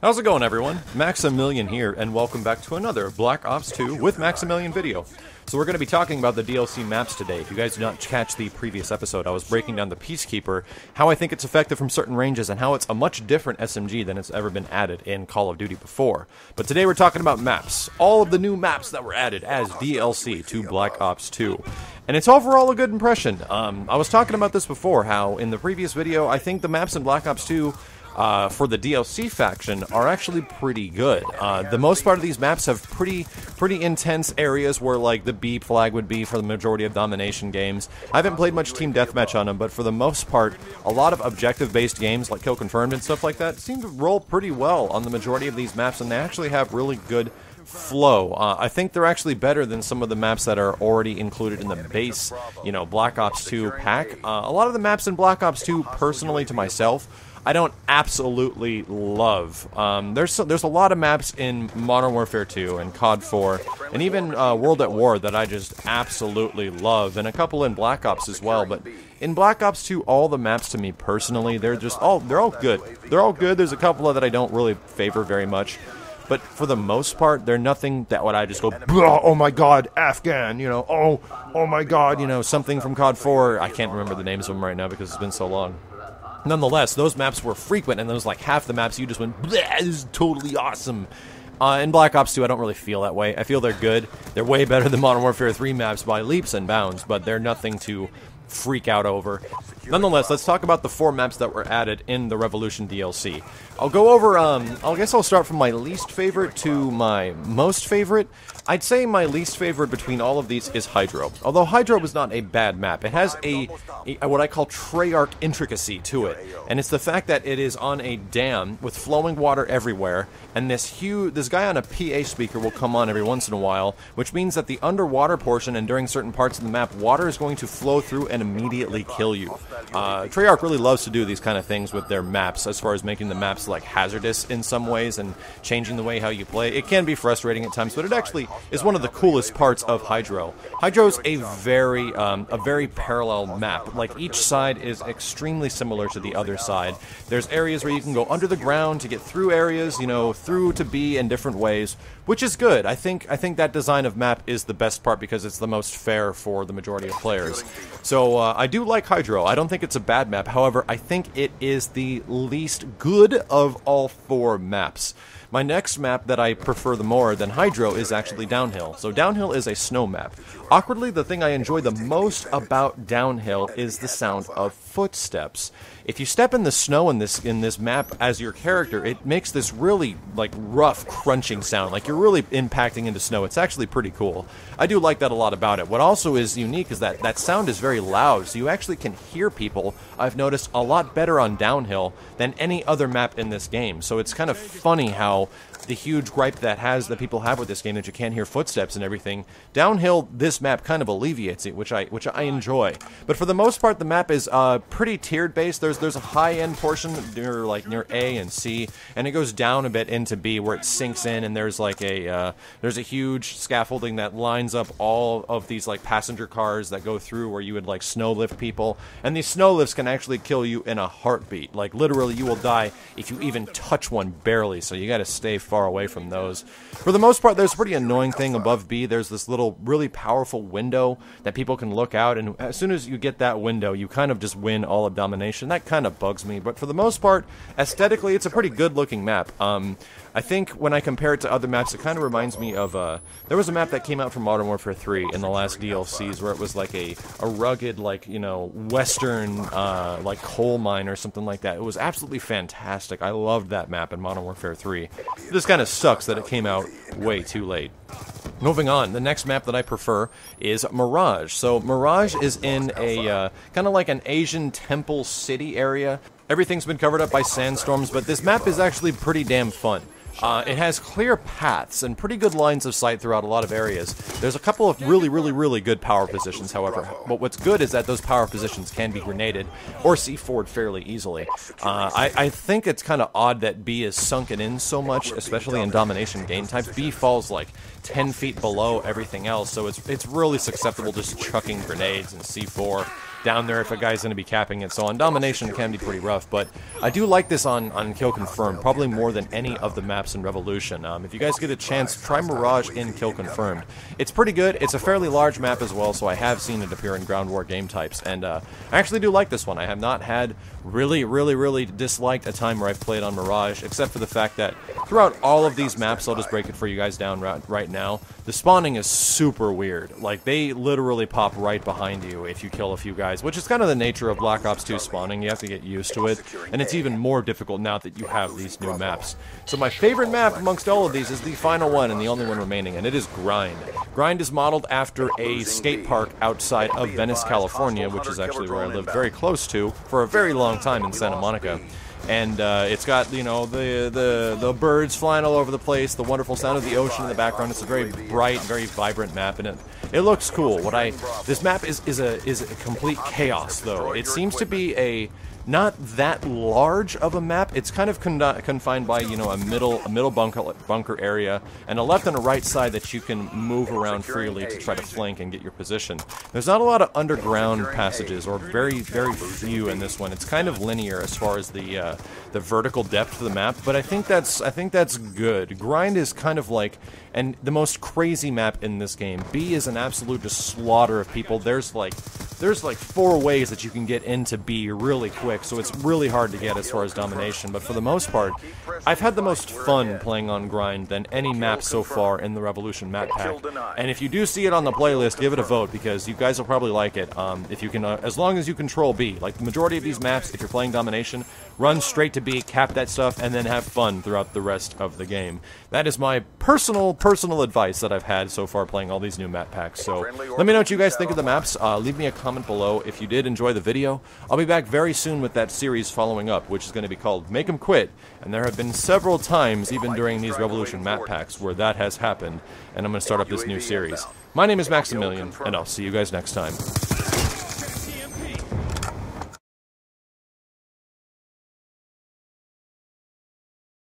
How's it going, everyone? Maximilian here, and welcome back to another Black Ops 2 with Maximilian video. So we're going to be talking about the DLC maps today. If you guys did not catch the previous episode, I was breaking down the Peacekeeper, how I think it's effective from certain ranges, and how it's a much different SMG than it's ever been added in Call of Duty before. But today we're talking about maps. All of the new maps that were added as DLC to Black Ops 2. And it's overall a good impression. I was talking about this before, how in the previous video, I think the maps in Black Ops 2 for the DLC faction are actually pretty good. The most part of these maps have pretty intense areas where like the B flag would be for the majority of domination games. I haven't played much team deathmatch on them, but for the most part, a lot of objective-based games like Kill Confirmed and stuff like that seem to roll pretty well on the majority of these maps, and they actually have really good flow. I think they're actually better than some of the maps that are already included in the base, Black Ops 2 pack. A lot of the maps in Black Ops 2, personally to myself, I don't absolutely love. There's a lot of maps in Modern Warfare 2 and COD 4 and even World at War that I just absolutely love, and a couple in Black Ops as well. But in Black Ops 2, all the maps to me personally, they're all good. They're all good. There's a couple that I don't really favor very much. But for the most part, they're nothing that would I just go, oh my god, Afghan, oh my god, something from COD 4. I can't remember the names of them right now because it's been so long. Nonetheless, those maps were frequent, and those like half the maps you just went, this is totally awesome. In Black Ops 2, I don't really feel that way. I feel they're good. They're way better than Modern Warfare 3 maps by leaps and bounds, but they're nothing to freak out over. Nonetheless, let's talk about the 4 maps that were added in the Revolution DLC. I'll go over, I guess I'll start from my least favorite to my most favorite. I'd say my least favorite between all of these is Hydro. Although Hydro was not a bad map, it has a what I call Treyarch intricacy to it. And it's the fact that it is on a dam with flowing water everywhere, and this guy on a PA speaker will come on every once in a while, which means that the underwater portion and during certain parts of the map, water is going to flow through and immediately kill you. Treyarch really loves to do these kind of things with their maps, as far as making the maps like hazardous in some ways and changing the way how you play. It can be frustrating at times, but it actually is one of the coolest parts of Hydro. Hydro's a very parallel map. Like, each side is extremely similar to the other side. There's areas where you can go under the ground to get through areas, through to B in different ways, which is good. I think that design of map is the best part because it's the most fair for the majority of players. So I do like Hydro. I don't think it's a bad map. However, I think it is the least good of all 4 maps. My next map that I prefer the more than Hydro is actually Downhill. So Downhill is a snow map. Awkwardly, the thing I enjoy the most about Downhill is the sound of footsteps. If you step in the snow in this map as your character, it makes this really rough crunching sound, like you're really impacting into snow. It's actually pretty cool. I do like that a lot about it. What also is unique is that sound is very loud, so you actually can hear people, I've noticed, a lot better on Downhill than any other map in this game. So it's kind of funny how the huge gripe that people have with this game, that you can't hear footsteps and everything, Downhill, this map kind of alleviates it, which I enjoy. But for the most part, the map is pretty tiered based. There's a high end portion near A and C, and it goes down a bit into B where it sinks in, and there's there's a huge scaffolding that lines up all of these passenger cars that go through where you would snow lift people, and these snow lifts can actually kill you in a heartbeat. Literally, you will die if you even touch one barely. So you got to stay far away from those. For the most part, there's a pretty annoying thing above B. There's this little really powerful window that people can look out, and as soon as you get that window, you kind of just win all of domination. That kind of bugs me, but for the most part, aesthetically, it's a pretty good looking map. I think when I compare it to other maps, it kind of reminds me of, there was a map that came out from Modern Warfare 3 in the last DLCs where it was like a rugged, western, coal mine or something like that. It was absolutely fantastic. I loved that map in Modern Warfare 3. This kind of sucks that it came out way too late. Moving on, the next map that I prefer is Mirage. So Mirage is in a kind of like an Asian temple city area. Everything's been covered up by sandstorms, but this map is actually pretty damn fun. It has clear paths and pretty good lines of sight throughout a lot of areas. There's a couple of really good power positions, however. But what's good is that those power positions can be grenaded or C4'd fairly easily. I think it's kind of odd that B is sunken in so much, especially in domination game types. B falls 10 feet below everything else, so it's really susceptible to just chucking grenades and C4. down there if a guy's going to be capping it. So on Domination it can be pretty rough, but I do like this on Kill Confirmed, probably more than any of the maps in Revolution. If you guys get a chance, try Mirage in Kill Confirmed. It's pretty good. It's a fairly large map as well, so I have seen it appear in Ground War game types, and I actually do like this one. I have not had really disliked a time where I've played on Mirage, except for the fact that throughout all of these maps, I'll just break it for you guys down right now, the spawning is super weird. Like, they literally pop right behind you if you kill a few guys, which is kind of the nature of Black Ops 2 spawning. You have to get used to it, and it's even more difficult now that you have these new maps. So my favorite map amongst all of these is the final one and the only one remaining, and it is Grind. Grind is modeled after a skate park outside of Venice, California, which is actually where I lived very close to for a very long time in Santa Monica. And it's got, you know, the birds flying all over the place, the wonderful sound of the ocean in the background. It's a very bright, very vibrant map, and it looks cool. This map is a complete chaos, though. It seems to be not that large of a map. It's kind of confined by, you know, a middle bunker area, and a left and a right side that you can move around freely to try to flank and get your position. There's not a lot of underground passages, or very few in this one. It's kind of linear as far as the vertical depth of the map, but I think that's good. Grind is kind of like the most crazy map in this game. B is an absolute just slaughter of people. There's like 4 ways that you can get into B really quick, so it's really hard to get as far as domination, but for the most part, I've had the most fun playing on Grind than any map so far in the Revolution map pack. And if you do see it on the playlist, give it a vote, because you guys will probably like it. If you can, as long as you control B. Like the majority of these maps, if you're playing domination, run straight to B, cap that stuff, and then have fun throughout the rest of the game. That is my personal advice that I've had so far playing all these new map packs. So let me know what you guys think of the maps. Leave me a comment below if you did enjoy the video. I'll be back very soon with that series following up, which is going to be called Make 'em Quit, and there have been several times, even during these Revolution map packs, where that has happened, and I'm going to start up this new series. My name is Maximilian, and I'll see you guys next time.